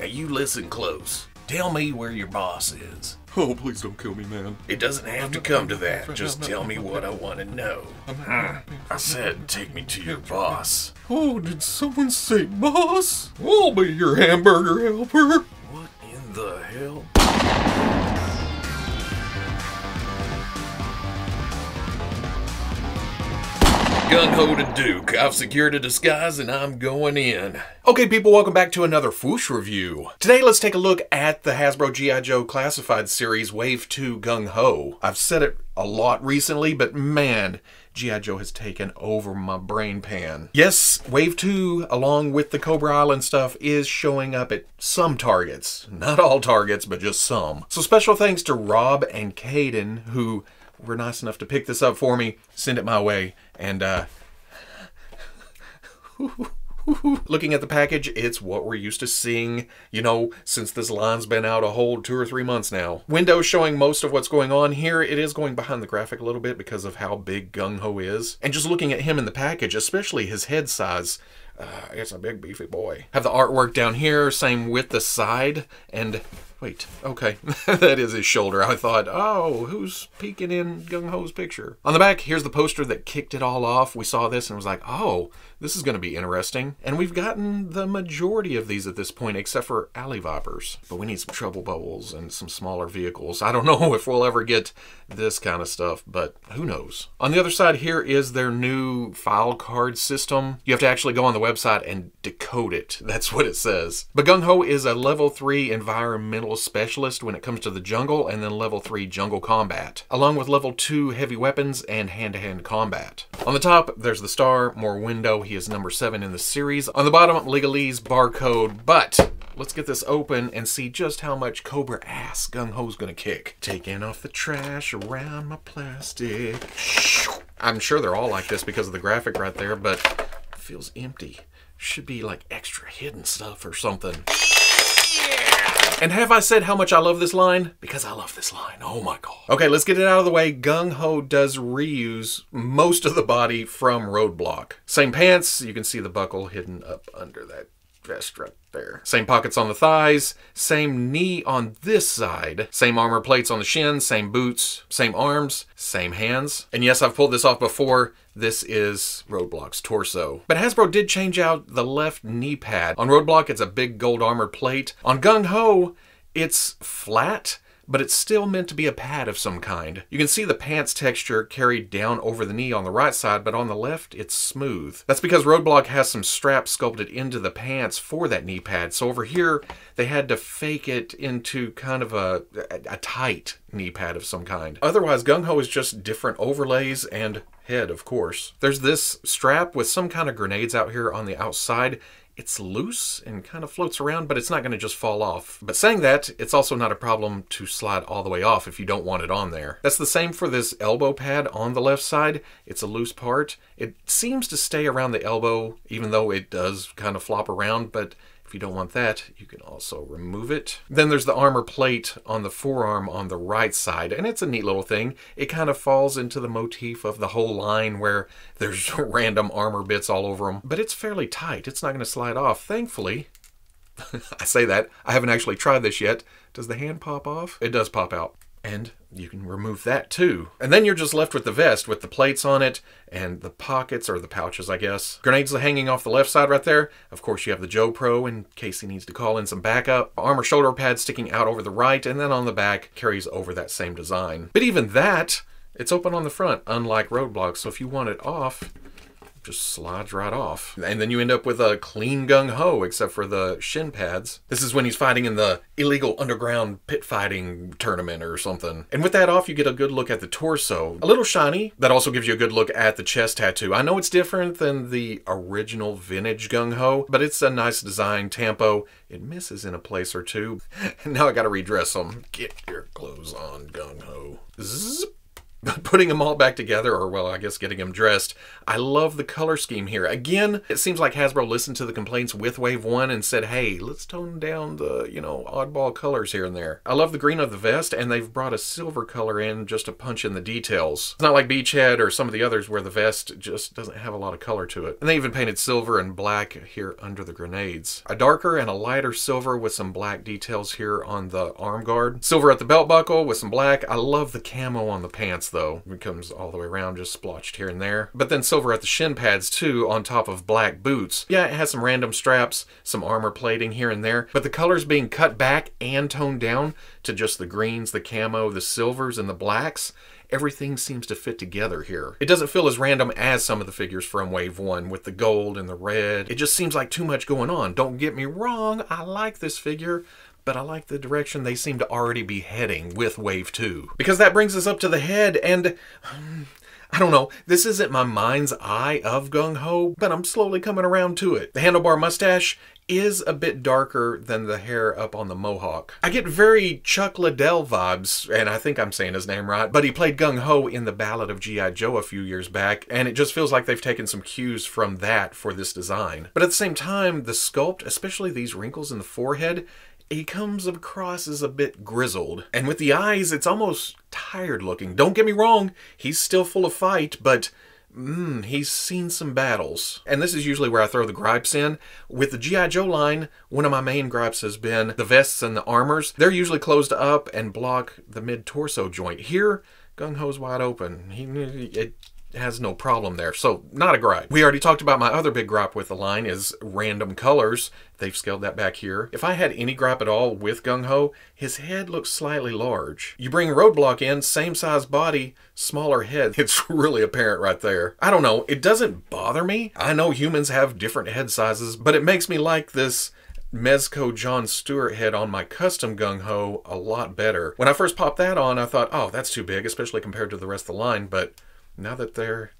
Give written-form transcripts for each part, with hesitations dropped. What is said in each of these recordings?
Now you listen close. Tell me where your boss is. Oh, please don't kill me, man. It doesn't have to come to that. Just tell me what I want to know. I said take me to your boss. Oh, did someone say boss? I'll be your hamburger helper. What in the hell? Gung-Ho to Duke. I've secured a disguise and I'm going in. Okay people, welcome back to another Fwoosh review. Today let's take a look at the Hasbro G.I.Joe Classified Series Wave 2 Gung-Ho. I've said it a lot recently, but man, G.I.Joe has taken over my brain pan. Yes, Wave 2, along with the Cobra Island stuff, is showing up at some Targets. Not all Targets, but just some. So special thanks to Rob and Kaiden, who were nice enough to pick this up for me, send it my way, and looking at the package, it's what we're used to seeing, you know, since this line's been out a whole 2 or 3 months now. Windows showing most of what's going on here. It is going behind the graphic a little bit because of how big Gung-Ho is. And just looking at him in the package, especially his head size, it's a big beefy boy. Have the artwork down here, same with the side, and wait, okay, that is his shoulder. I thought, oh, who's peeking in Gung-Ho's picture? On the back, here's the poster that kicked it all off. We saw this and was like, oh, this is going to be interesting. And we've gotten the majority of these at this point, except for Alley Vipers. But we need some Trouble Bubbles and some smaller vehicles. I don't know if we'll ever get this kind of stuff, but who knows? On the other side here is their new file card system. You have to actually go on the website and decode it. That's what it says. But Gung-Ho is a level 3 environmental specialist when it comes to the jungle, and then level 3 jungle combat, along with level 2 heavy weapons and hand-to-hand combat. On the top, there's the star, more window. He is number 7 in the series. On the bottom, legalese barcode, but let's get this open and see just how much Cobra ass Gung-Ho's gonna kick. Taking off the trash around my plastic. I'm sure they're all like this because of the graphic right there, but it feels empty. Should be like extra hidden stuff or something. And have I said how much I love this line? Because I love this line. Oh my god. Okay, let's get it out of the way. Gung-Ho does reuse most of the body from Roadblock. Same pants. You can see the buckle hidden up under that vest right there. Same pockets on the thighs. Same knee on this side. Same armor plates on the shins. Same boots. Same arms. Same hands. And yes, I've pulled this off before. This is Roadblock's torso. But Hasbro did change out the left knee pad. On Roadblock, it's a big gold armored plate. On Gung-Ho, it's flat, but it's still meant to be a pad of some kind. You can see the pants texture carried down over the knee on the right side, but on the left, it's smooth. That's because Roadblock has some straps sculpted into the pants for that knee pad. So over here, they had to fake it into kind of a tight knee pad of some kind. Otherwise, Gung-Ho is just different overlays and head, of course. There's this strap with some kind of grenades out here on the outside. It's loose and kind of floats around, but it's not going to just fall off. But saying that, it's also not a problem to slide all the way off if you don't want it on there. That's the same for this elbow pad on the left side. It's a loose part. It seems to stay around the elbow, even though it does kind of flop around, but if you don't want that, you can also remove it. Then there's the armor plate on the forearm on the right side, and it's a neat little thing. It kind of falls into the motif of the whole line where there's random armor bits all over them, but it's fairly tight. It's not going to slide off, thankfully. I say that. I haven't actually tried this yet. Does the hand pop off? It does pop out. And you can remove that too. And then you're just left with the vest with the plates on it and the pockets, or the pouches, I guess. Grenades hanging off the left side right there. Of course, you have the Joe Pro in case he needs to call in some backup. Armor shoulder pad sticking out over the right, and then on the back carries over that same design. But even that, it's open on the front, unlike Roadblock. So if you want it off, just slides right off. And then you end up with a clean Gung-Ho, except for the shin pads. This is when he's fighting in the illegal underground pit fighting tournament or something. And with that off, you get a good look at the torso. A little shiny. That also gives you a good look at the chest tattoo. I know it's different than the original vintage Gung-Ho, but it's a nice design tempo. It misses in a place or two. And now I gotta redress them. Get your clothes on, Gung-Ho. Zzz. But putting them all back together, or well, I guess getting them dressed, I love the color scheme here. Again, it seems like Hasbro listened to the complaints with Wave 1 and said, hey, let's tone down the, oddball colors here and there. I love the green of the vest, and they've brought a silver color in just to punch in the details. It's not like Beachhead or some of the others where the vest just doesn't have a lot of color to it. And they even painted silver and black here under the grenades. A darker and a lighter silver with some black details here on the arm guard. Silver at the belt buckle with some black. I love the camo on the pants though. It comes all the way around, just splotched here and there. But then silver at the shin pads too, on top of black boots. Yeah, it has some random straps, some armor plating here and there, but the colors being cut back and toned down to just the greens, the camo, the silvers, and the blacks. Everything seems to fit together here. It doesn't feel as random as some of the figures from Wave 1 with the gold and the red. It just seems like too much going on. Don't get me wrong, I like this figure, but I like the direction they seem to already be heading with Wave 2. Because that brings us up to the head, and I don't know, this isn't my mind's eye of Gung-Ho, but I'm slowly coming around to it. The handlebar mustache is a bit darker than the hair up on the mohawk. I get very Chuck Liddell vibes, and I think I'm saying his name right, but he played Gung-Ho in the Ballad of G.I. Joe a few years back, and it just feels like they've taken some cues from that for this design. But at the same time, the sculpt, especially these wrinkles in the forehead, he comes across as a bit grizzled. And with the eyes, it's almost tired looking. Don't get me wrong, he's still full of fight, but he's seen some battles. And this is usually where I throw the gripes in. With the G.I. Joe line, one of my main gripes has been the vests and the armors. They're usually closed up and block the mid-torso joint. Here, Gung-Ho's wide open. It has no problem there, so not a gripe. We already talked about my other big gripe with the line is random colors. They've scaled that back here. If I had any gripe at all with Gung-Ho, his head looks slightly large. You bring Roadblock in, same size body, smaller head. It's really apparent right there. I don't know, it doesn't bother me. I know humans have different head sizes, but it makes me like this Mezco John Stewart head on my custom Gung-Ho a lot better. When I first popped that on, I thought, oh, that's too big, especially compared to the rest of the line, but now that they're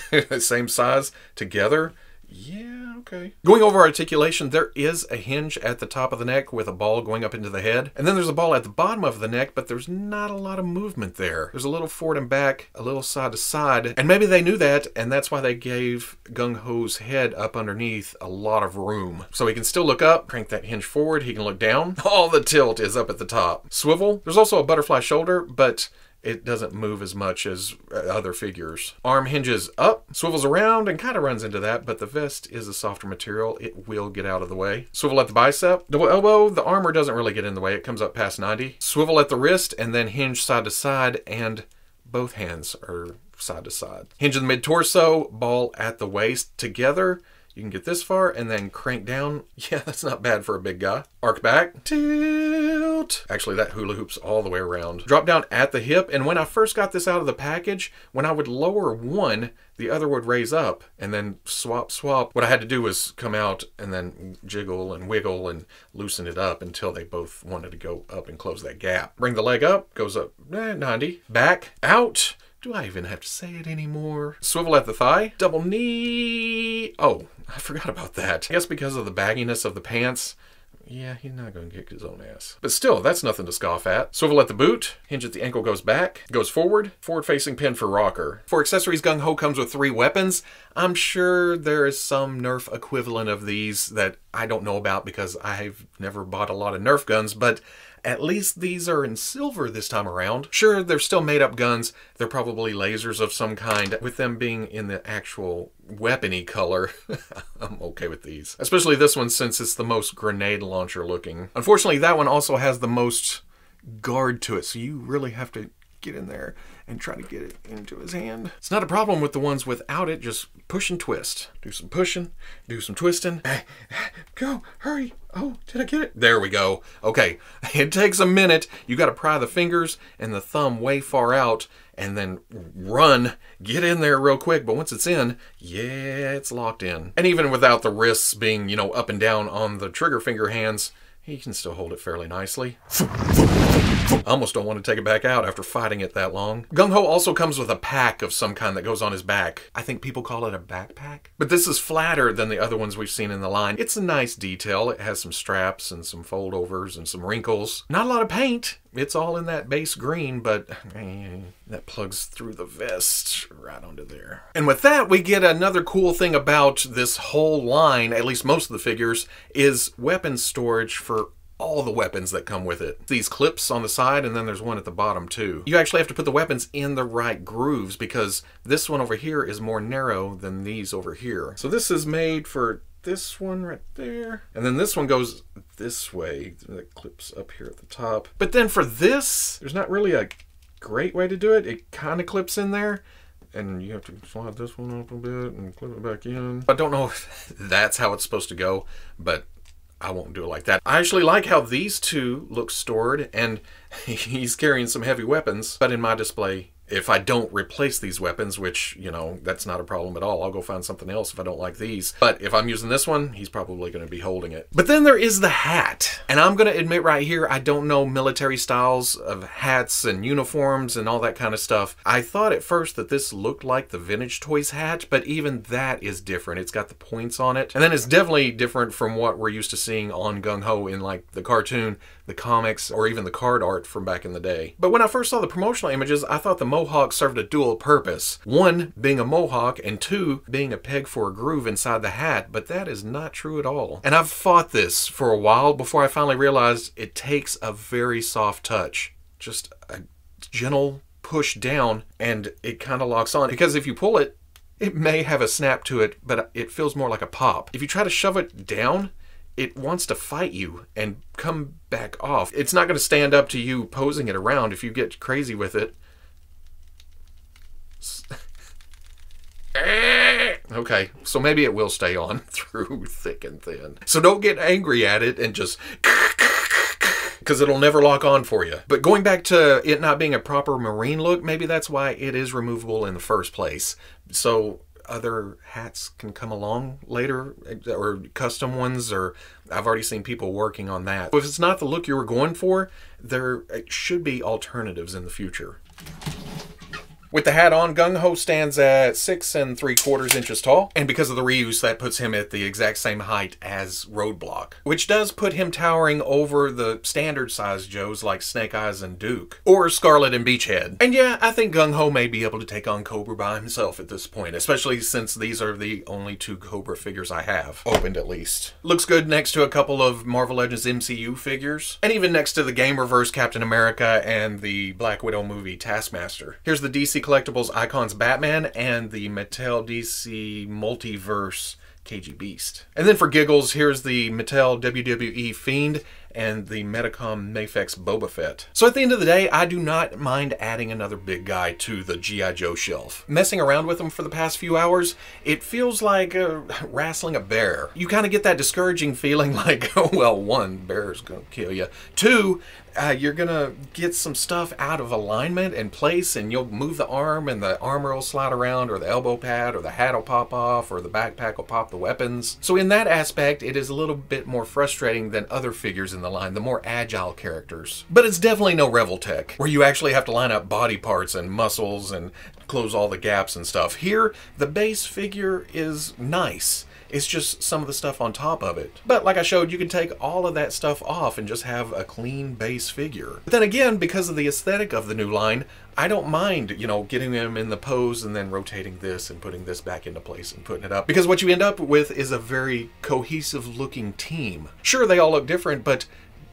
the same size together, yeah, okay. Going over articulation, there is a hinge at the top of the neck with a ball going up into the head. And then there's a ball at the bottom of the neck, but there's not a lot of movement there. There's a little forward and back, a little side to side. And maybe they knew that, and that's why they gave Gung-Ho's head up underneath a lot of room. So he can still look up, crank that hinge forward, he can look down. All the tilt is up at the top. Swivel, there's also a butterfly shoulder, but it doesn't move as much as other figures. Arm hinges up, swivels around, and kind of runs into that, but the vest is a softer material. It will get out of the way. Swivel at the bicep. Double elbow, the armor doesn't really get in the way. It comes up past 90. Swivel at the wrist, and then hinge side to side, and both hands are side to side. Hinge in the mid-torso, ball at the waist. Together, you can get this far and then crank down. Yeah, that's not bad for a big guy. Arc back, tilt. Actually, that hula hoops all the way around. Drop down at the hip, and when I first got this out of the package, when I would lower one, the other would raise up, and then swap. What I had to do was come out and then jiggle and wiggle and loosen it up until they both wanted to go up and close that gap. Bring the leg up, goes up 90. Back, out. Do I even have to say it anymore? Swivel at the thigh. Double knee. Oh, I forgot about that. I guess because of the bagginess of the pants, yeah, he's not going to kick his own ass. But still, that's nothing to scoff at. Swivel at the boot. Hinge at the ankle goes back. Goes forward. Forward-facing pin for rocker. For accessories, Gung-Ho comes with 3 weapons. I'm sure there is some Nerf equivalent of these that I don't know about because I've never bought a lot of Nerf guns, but at least these are in silver this time around. Sure, they're still made-up guns. They're probably lasers of some kind. With them being in the actual weapony color, I'm okay with these. Especially this one since it's the most grenade launcher looking. Unfortunately, that one also has the most guard to it, so you really have to get in there and try to get it into his hand. It's not a problem with the ones without it, just push and twist. Do some pushing, do some twisting. Go, hurry. Oh, did I get it? There we go. Okay, it takes a minute. You got to pry the fingers and the thumb way far out and then run, get in there real quick. But once it's in, yeah, it's locked in. And even without the wrists being, you know, up and down on the trigger finger hands, he can still hold it fairly nicely. I almost don't want to take it back out after fighting it that long. Gung-Ho also comes with a pack of some kind that goes on his back. I think people call it a backpack. But this is flatter than the other ones we've seen in the line. It's a nice detail. It has some straps and some foldovers and some wrinkles. Not a lot of paint. It's all in that base green, but that plugs through the vest right onto there. And with that, we get another cool thing about this whole line, at least most of the figures, is weapon storage for all the weapons that come with it. These clips on the side, and then there's one at the bottom too. You actually have to put the weapons in the right grooves because this one over here is more narrow than these over here. So this is made for this one right there, and then this one goes this way. That clips up here at the top. But then for this, there's not really a great way to do it. It kind of clips in there, and you have to slide this one up a bit and clip it back in. I don't know if that's how it's supposed to go, but I won't do it like that. I actually like how these two look stored, and he's carrying some heavy weapons, but in my display, if I don't replace these weapons, which, you know, that's not a problem at all. I'll go find something else if I don't like these. But if I'm using this one, he's probably going to be holding it. But then there is the hat. And I'm going to admit right here, I don't know military styles of hats and uniforms and all that kind of stuff. I thought at first that this looked like the Vintage Toys hat, but even that is different. It's got the points on it. And then it's definitely different from what we're used to seeing on Gung-Ho in like the cartoon, the comics, or even the card art from back in the day. But when I first saw the promotional images, I thought the mohawk served a dual purpose. One, being a mohawk, and two, being a peg for a groove inside the hat, but that is not true at all. And I've fought this for a while before I finally realized it takes a very soft touch. Just a gentle push down, and it kind of locks on. Because if you pull it, it may have a snap to it, but it feels more like a pop. If you try to shove it down, it wants to fight you and come back off. It's not going to stand up to you posing it around if you get crazy with it. Okay, so maybe it will stay on through thick and thin. So don't get angry at it and just because it'll never lock on for you. But going back to it not being a proper marine look, maybe that's why it is removable in the first place. So other hats can come along later, or custom ones, or I've already seen people working on that. If it's not the look you were going for, there should be alternatives in the future. With the hat on, Gung-Ho stands at 6 3/4 inches tall, and because of the reuse, that puts him at the exact same height as Roadblock, which does put him towering over the standard size Joes like Snake Eyes and Duke, or Scarlet and Beachhead. And yeah, I think Gung-Ho may be able to take on Cobra by himself at this point, especially since these are the only 2 Cobra figures I have, opened at least. Looks good next to a couple of Marvel Legends MCU figures, and even next to the Gamerverse Captain America and the Black Widow movie Taskmaster. Here's the DC Collectibles Icons Batman and the Mattel DC Multiverse KG Beast. And then for giggles, here's the Mattel WWE Fiend and the Medicom Mafex Boba Fett. So at the end of the day, I do not mind adding another big guy to the G.I. Joe shelf. Messing around with them for the past few hours, it feels like wrestling a bear. You kind of get that discouraging feeling like, oh well, 1, bear's gonna kill you. 2, you're gonna get some stuff out of alignment and place, and you'll move the arm and the armor will slide around, or the elbow pad, or the hat will pop off, or the backpack will pop the weapons. So in that aspect, it is a little bit more frustrating than other figures in the line, the more agile characters. But it's definitely no Revoltech, where you actually have to line up body parts and muscles and close all the gaps and stuff. Here, the base figure is nice. It's just some of the stuff on top of it. But like I showed, you can take all of that stuff off and just have a clean base figure. But then again, because of the aesthetic of the new line, I don't mind, you know, getting them in the pose and then rotating this and putting this back into place and putting it up. Because what you end up with is a very cohesive looking team. Sure, they all look different, but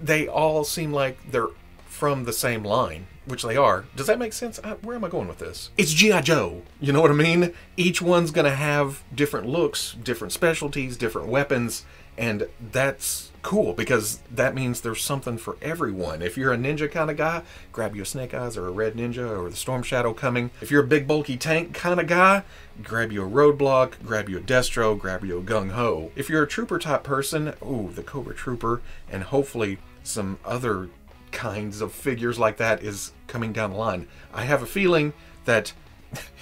they all seem like they're from the same line, which they are. Does that make sense? Where am I going with this? It's G.I. Joe. You know what I mean? Each one's gonna have different looks, different specialties, different weapons, and that's cool because that means there's something for everyone. If you're a ninja kind of guy, grab you a Snake Eyes or a Red Ninja or the Storm Shadow coming. If you're a big bulky tank kind of guy, grab you a Roadblock, grab you a Destro, grab you a Gung-Ho. If you're a trooper type person, ooh, the Cobra Trooper, and hopefully some other kinds of figures like that is coming down the line. I have a feeling that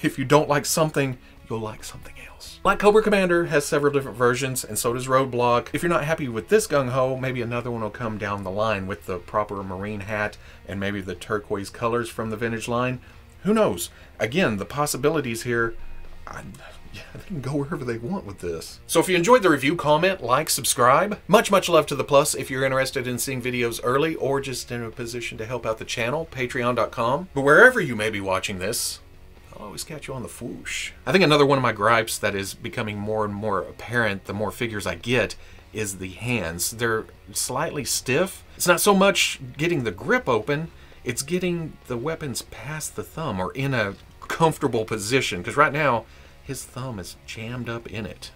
if you don't like something, you'll like something else. Like Cobra Commander has several different versions, and so does Roadblock. If you're not happy with this Gung-Ho, maybe another one will come down the line with the proper marine hat and maybe the turquoise colors from the vintage line. Who knows? Again, the possibilities here, they can go wherever they want with this. So if you enjoyed the review, comment, like, subscribe. Much love to the Plus if you're interested in seeing videos early or just in a position to help out the channel, patreon.com. But wherever you may be watching this, I'll always catch you on the Fwoosh. I think another one of my gripes that is becoming more and more apparent the more figures I get is the hands. They're slightly stiff. It's not so much getting the grip open, it's getting the weapons past the thumb or in a comfortable position, because right now his thumb is jammed up in it.